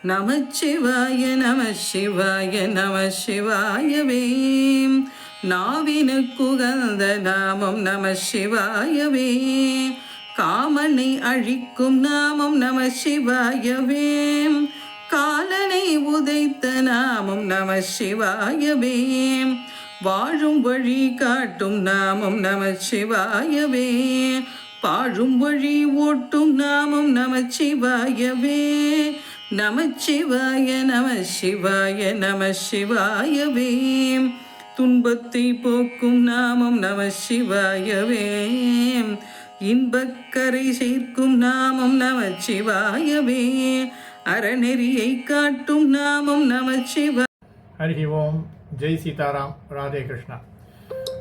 நமச்சிவாய நம சிவாய நம சிவாயவே. நாவினுக்குகந்த நாமம் நம சிவாயவே. காமனை அழிக்கும் நாமம் நம சிவாயவே. காலனை உதைத்த நாமம் நம சிவாயவே. வாழும் வழி காட்டும் நாமம் நம சிவாயவே. பாழும் வழி ஓட்டும் நாமம் நம சிவாயவே. நமச்சிவாய நம சிவாய நம சிவாயவே. துன்பத்தை போக்கும் நாமம் நம சிவாயவே. இன்பக்கரை சேர்க்கும் நாமம் நம சிவாயவே. அறநெறியை காட்டும் நாமம் நம சிவா. ஹரி ஓம். ஜெய் சீதாராம். ராதே கிருஷ்ணா.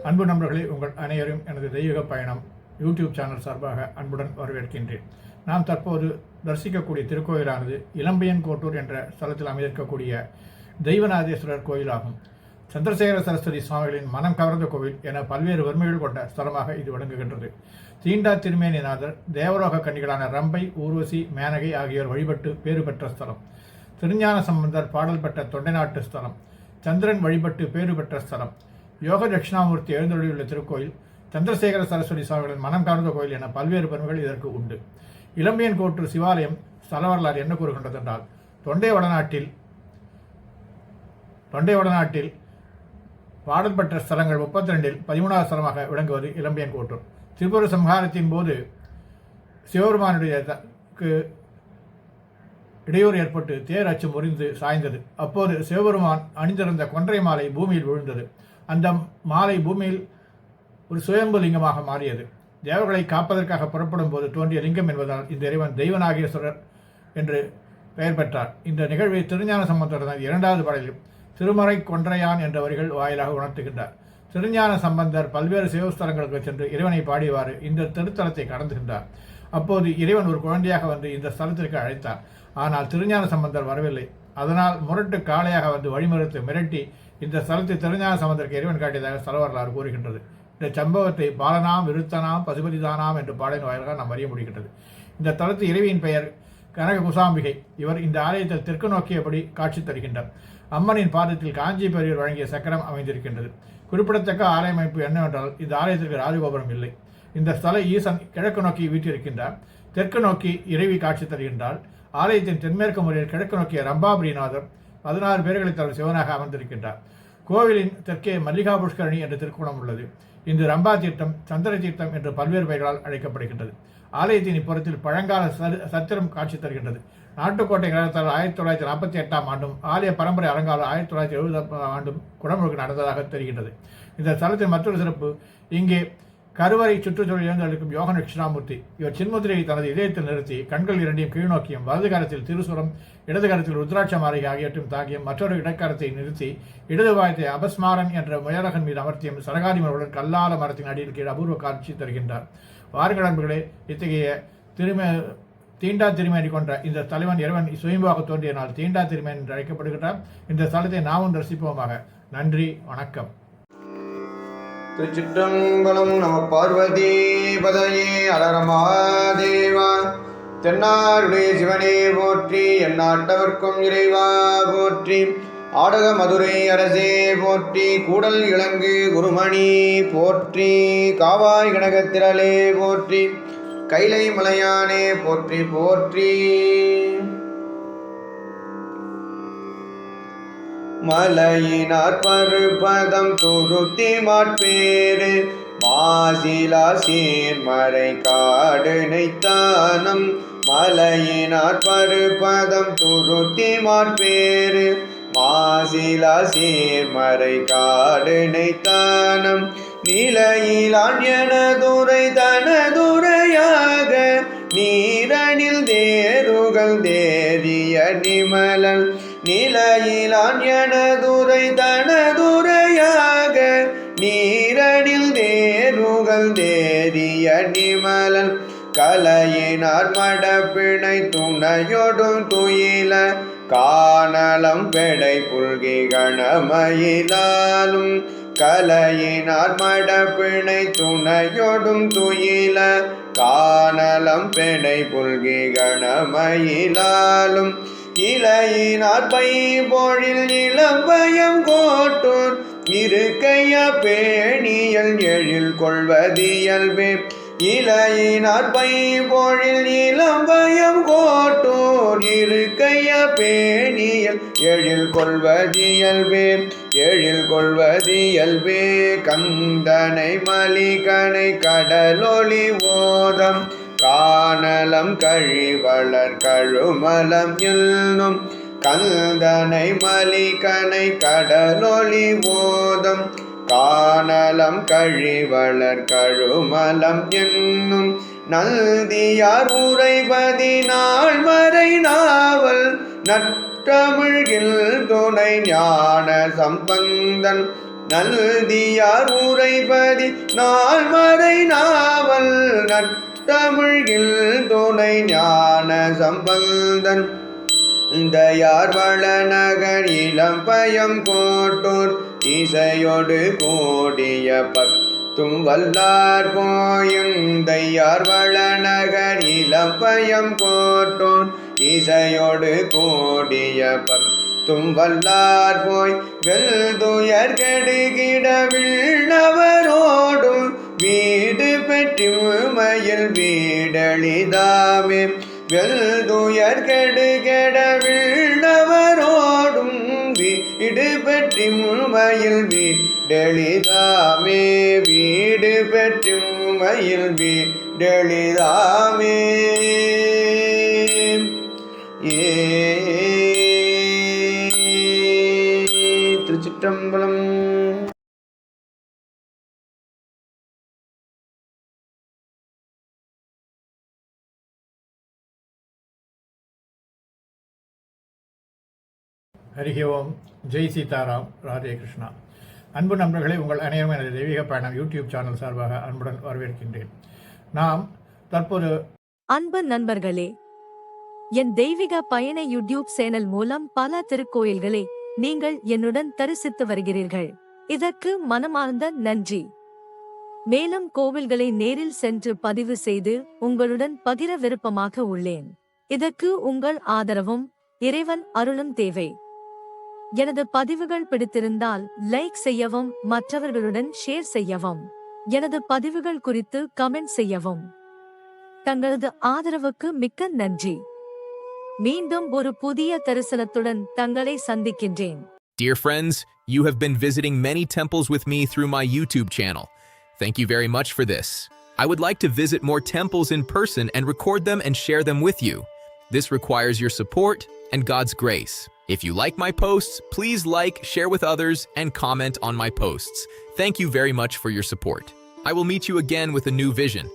அன்பு நண்பர்களே, உங்கள் அனைவரும் எனது தெய்வீக பயணம் யூடியூப் சேனல் சார்பாக அன்புடன் வரவேற்கின்றேன். நாம் தற்போது தரிசிக்கக்கூடிய திருக்கோயிலானது இளம்பையன் கோட்டூர் என்ற ஸ்தலத்தில் அமைந்திருக்கக்கூடிய தெய்வநாதேஸ்வரர் கோயிலாகும். சந்திரசேகர சரஸ்வதி சுவாமிகளின் மனம் கவர்ந்த கோவில் என பல்வேறு வறுமைகள் கொண்ட ஸ்தலமாக இது விளங்குகின்றது. தீண்டா திருமேனிநாதர், தேவலோக கன்னிகளான ரம்பை, ஊர்வசி, மேனகை ஆகியோர் வழிபட்டு பேறு பெற்ற ஸ்தலம். திருஞான சம்பந்தர் பாடல் பெற்ற தொண்டை நாட்டு ஸ்தலம். சந்திரன் வழிபட்டு பேறு பெற்ற ஸ்தலம். யோக தட்சிணாமூர்த்தி எழுந்தருளியுள்ள திருக்கோயில், சந்திரசேகர சரஸ்வதி சுவாமிகளின் மனம் கவர்ந்த கோயில் என பல்வேறு பெருமைகள் இதற்கு உண்டு. இளம்பியன் கோட்டூர் சிவாலயம் ஸ்தல வரலாறு என்ன கூறுகின்றது என்றால், தொண்டை வடநாட்டில் பாடல் பெற்ற ஸ்தலங்கள் 32இல் 13வது ஸ்தலமாக விளங்குவது இளம்பியன் கோட்டூர். திரிபுர சம்ஹாரத்தின் போது சிவபெருமானுடைய இடையூறு ஏற்பட்டு தேர் அச்சு முறிந்து சாய்ந்தது. அப்போது சிவபெருமான் அணிந்திருந்த கொன்றை மாலை பூமியில் விழுந்தது. அந்த மாலை பூமியில் ஒரு சுயம்பு லிங்கமாக மாறியது. தேவர்களை காப்பதற்காக புறப்படும் போது தோன்றிய லிங்கம் என்பதால் இந்த இறைவன் தெய்வநாகேஸ்வரர் என்று பெயர் பெற்றார். இந்த நிகழ்வை திருஞான சம்பந்தர் 2வது பாடலில் திருமறை கொன்றையான் என்ற வரிகள் வாயிலாக உணர்த்துகின்றார். திருஞான சம்பந்தர் பல்வேறு சிவஸ்தலங்களுக்கு சென்று இறைவனை பாடியவாறு இந்த திருத்தலத்தை கடந்துகின்றார். அப்போது இறைவன் ஒரு குழந்தையாக வந்து இந்த ஸ்தலத்திற்கு அழைத்தார். ஆனால் திருஞான சம்பந்தர் வரவில்லை. அதனால் முரட்டு காளையாக வந்து வழிமறுத்து மிரட்டி இந்த ஸ்தலத்தை திருஞான சம்பந்தருக்கு இறைவன் காட்டியதாக ஸ்தல வரலாறு கூறுகின்றது. இந்த சம்பவத்தை பாலனாம், விருத்தனாம், பசுபதிதானாம் என்று பாடலின் வாயிலாக நாம் அறிய முடிகின்றது. இந்த தலத்து இறைவியின் பெயர் கனக குசாம்பிகை. இவர் இந்த ஆலயத்தில் தெற்கு நோக்கியபடி காட்சி தருகின்றார். அம்மனின் பாதத்தில் காஞ்சி பெரியவர் வழங்கிய சக்கரம் அமைந்திருக்கின்றது. குறிப்பிடத்தக்க ஆலய அமைப்பு என்னவென்றால், இந்த ஆலயத்திற்கு ராஜகோபுரம் இல்லை. இந்த ஸ்தல ஈசன் கிழக்கு நோக்கி வீற்றிருக்கின்றார். தெற்கு நோக்கி இறைவி காட்சி தருகின்றார். ஆலயத்தின் தென்மேற்கு முறையில் கிழக்கு நோக்கிய ரம்பாபுரிநாதர் 16 பேர்களை தவிர சிவனாக அமர்ந்திருக்கின்றார். கோவிலின் தெற்கே மல்லிகா புஷ்கரணி என்ற திருக்குளம் உள்ளது. இந்த ரம்பா தீர்த்தம், சந்திர தீர்த்தம் என்று பல்வேறு பெயர்களால் அழைக்கப்படுகின்றது. ஆலயத்தின் இப்புறத்தில் பழங்கால சத்திரம் காட்சி தருகின்றது. நாட்டுக்கோட்டை கழகத்தால் 1948ஆம் ஆண்டும், ஆலய பரம்பரை அலங்காரம் 1970ஆம் ஆண்டும் குடமுழுக்கு நடந்ததாக தெரிகின்றது. இந்த தலத்தின் மற்றொரு சிறப்பு, இங்கே கருவறை சுற்றுச்சூழல் எழுந்தளிக்கும் யோக தட்சிணாமூர்த்தி. இவர் சின்முதிரையை தனது இதயத்தில் நிறுத்தி கண்கள் இரண்டையும் கீழ்நோக்கியும், வலது கரத்தில் திருசுரம், இடது கரத்தில் ருத்ராட்ச மாளிகை ஆகியவற்றும் தாங்கியும், மற்றொரு இடக்கரத்தை நிறுத்தி இடது வாயத்தை அபஸ்மாரன் என்ற முயலகன் மீது அமர்த்தியும் சரகாரி மரத்துடன் கல்லால மரத்தின் அடியில் கீழ் அபூர்வ காட்சி தருகின்றார். வாருங்கள் நண்பர்களே, இத்தகைய தீண்டா திருமேனி கொண்ட இந்த தலைவன் இறைவன் சுயம்பாக தோன்றிய நாள் தீண்டா திருமேனி என்று அழைக்கப்படுகின்றார். இந்த ஸ்தலத்தை நாமும் தரிசிப்போமாக. நன்றி, வணக்கம். திருச்சிற்றம்பலம். நம பார்வதி பதையே அலரமாதேவா. தென்னாருடைய சிவனே போற்றி, எந்நாட்டவர்க்கும் இறைவா போற்றி. ஆடக மதுரை அரசே போற்றி, கூடல் இளங்கு குருமணி போற்றி. காவாய் கனகத்திரளே போற்றி, கைலை மலையானே போற்றி போற்றி. மலையினார் பருபதம் துருத்தி மாட்பேறு, மாசிலா சீர்மறை காடு நைத்தானம். மலையினார் பருபதம் துருத்தி மாட்பேறு, மாசிலா சீர்மறை காடு நைத்தானம். நிலையிலான் எனதுரை தனதுரையாக, நீரனில் தேருகள் தேறிய நிமலன். நிலையிலான் எனதுரை தனதுரையாக, நீரனில் தேருகள் தேறிய நிமலன். கலையினார் மடப்பிணை துணையொடும் துயில, காணலம் பெடை புல்கி கணமயிலாலும். கலையினார் மடப்பிணை துணையொடும் துயில, காணலம் பெடை புல்கி கணமயிலாலும். இலையினார் பைம்பொழில் இளம்பயம் கோட்டோர் இருக்கைய பேணியல் எழில் கொள்வதியல்பே இலையினார் பைம்பொழில் இளம்பயம் கோட்டோர் இருக்கைய பேணியல் எழில் கொள்வதியல்பே எழில் கொள்வதியல்பே கந்தனை மலிகனை கடலொளி ஓதம் காணலம் கழிவளர் கழுமலம் என்னும் கந்தனை மலிகனை கடலொளி ஓதம் காணலம் கழிவளர் கழுமலம் என்னும் நல்தியார் உரைபதி நாள் மறை நாவல் நற்றமிழ்கில் துணை ஞான சம்பந்தன் நல்தியார் உரைபதி நாள் மறை நாவல் நற்றமிழ்கில் துணை ஞான சம்பந்தன் தயார் வளநகர் இளம்பயம் கோட்டூர் இசையோடு கூடிய பத்தும் வல்லார் போயுந்தையார் வளநகர் இளம்பயம் கோட்டூர் இசையோடு கூடிய பத்தும் வல்லார் போய் வெல்துயர் கெடுகிட விண்ணவரோடும் வீடு பெற்றுமையில் வீடளிதாமே வெல்துயர் கெடுகெட விண்ணவரோடும் வீடு பெற்றி முழுமையில் வீடெளிதாமே வீடு பெற்றி முழுமையில் வீடெளிதாமே திருச்சிற்றம்பலம். ஹரிஹி ஓம். ஜெய் சீதாராம். ராதே கிருஷ்ணா. அன்பு நண்பர்களே, உங்கள் அனைவரும் எனது தெய்வீக பயணம் யூடியூப் சேனல் சார்பாக அன்புடன் வரவேற்கின்றேன். நாம் தற்போது அன்பு நண்பர்களே, என் தெய்வீக பயண யூடியூப் சேனல் மூலம் பல திருக்கோயில்களை நீங்கள் என்னுடன் தரிசித்து வருகிறீர்கள். இதற்கு மனமார்ந்த நன்றி. மேலும் கோவில்களை நேரில் சென்று பதிவு செய்து உங்களுடன் பகிர விருப்பமாக உள்ளேன். இதற்கு உங்கள் ஆதரவும் இறைவன் அருளும் தேவை. எனது பதிவுகள் பிடித்திருந்தால் லைக் செய்யவும், மற்றவர்களுடன் ஷேர் செய்யவும், எனது பதிவுகள் குறித்து கமெண்ட் செய்யவும். தங்களது ஆதரவுக்கு மிக்க நன்றி. மீண்டும் ஒரு புதிய தரிசனத்துடன் தங்களை சந்திக்கின்றேன். Dear friends, you have been visiting many temples with me through my YouTube channel. Thank you very much for this. I would like to visit more temples in person and record them and share them with you. This requires your support and God's grace. If you like my posts, please like, share with others, and comment on my posts. Thank you very much for your support. I will meet you again with a new vision.